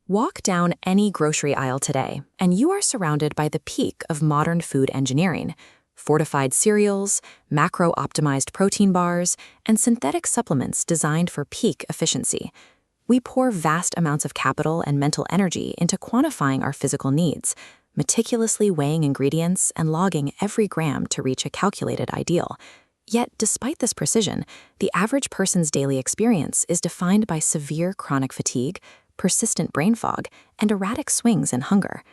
Walk down any grocery aisle today, and you are surrounded by the peak of modern food engineering: fortified cereals, macro-optimized protein bars, and synthetic supplements designed for peak efficiency. We pour vast amounts of capital and mental energy into quantifying our physical needs, meticulously weighing ingredients and logging every gram to reach a calculated ideal. Yet, despite this precision, the average person's daily experience is defined by severe chronic fatigue, persistent brain fog, and erratic swings in hunger.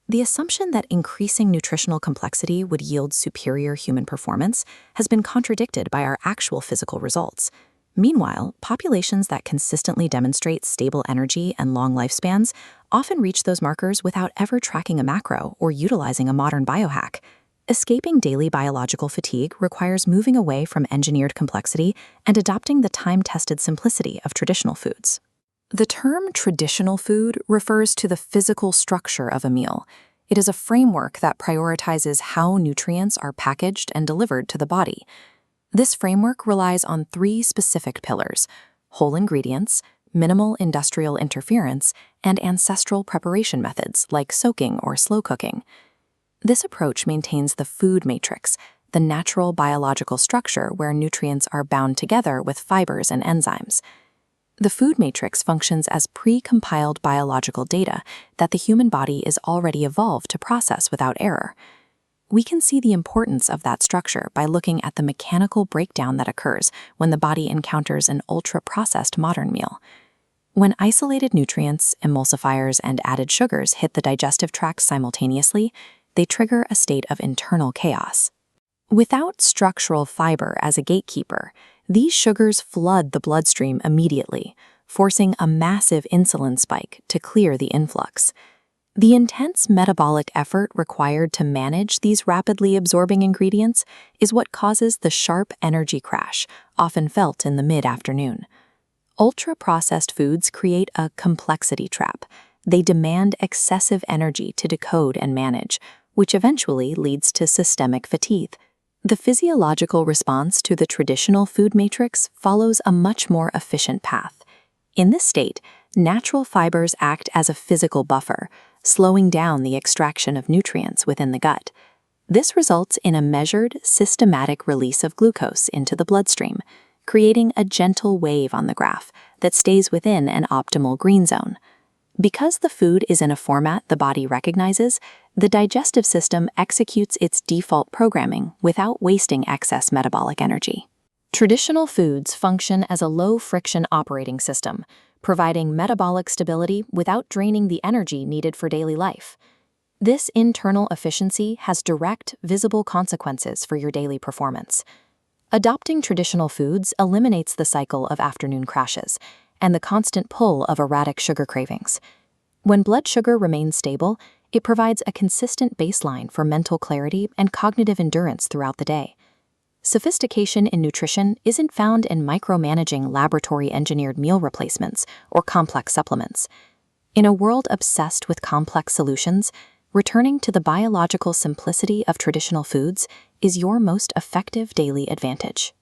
The assumption that increasing nutritional complexity would yield superior human performance has been contradicted by our actual physical results. Meanwhile, populations that consistently demonstrate stable energy and long lifespans often reach those markers without ever tracking a macro or utilizing a modern biohack. Escaping daily biological fatigue requires moving away from engineered complexity and adopting the time-tested simplicity of traditional foods. The term traditional food refers to the physical structure of a meal. It is a framework that prioritizes how nutrients are packaged and delivered to the body. This framework relies on three specific pillars: whole ingredients, minimal industrial interference, and ancestral preparation methods like soaking or slow cooking. This approach maintains the food matrix, the natural biological structure where nutrients are bound together with fibers and enzymes. The food matrix functions as pre-compiled biological data that the human body is already evolved to process without error. We can see the importance of that structure by looking at the mechanical breakdown that occurs when the body encounters an ultra-processed modern meal. When isolated nutrients, emulsifiers, and added sugars hit the digestive tract simultaneously, they trigger a state of internal chaos. Without structural fiber as a gatekeeper, these sugars flood the bloodstream immediately, forcing a massive insulin spike to clear the influx. The intense metabolic effort required to manage these rapidly absorbing ingredients is what causes the sharp energy crash, often felt in the mid-afternoon. Ultra-processed foods create a complexity trap. They demand excessive energy to decode and manage, which eventually leads to systemic fatigue. The physiological response to the traditional food matrix follows a much more efficient path. In this state, natural fibers act as a physical buffer, slowing down the extraction of nutrients within the gut. This results in a measured, systematic release of glucose into the bloodstream, creating a gentle wave on the graph that stays within an optimal green zone. Because the food is in a format the body recognizes, the digestive system executes its default programming without wasting excess metabolic energy. Traditional foods function as a low-friction operating system, providing metabolic stability without draining the energy needed for daily life. This internal efficiency has direct, visible consequences for your daily performance. Adopting traditional foods eliminates the cycle of afternoon crashes and the constant pull of erratic sugar cravings. When blood sugar remains stable, it provides a consistent baseline for mental clarity and cognitive endurance throughout the day. Sophistication in nutrition isn't found in micromanaging laboratory-engineered meal replacements or complex supplements. In a world obsessed with complex solutions, returning to the biological simplicity of traditional foods is your most effective daily advantage.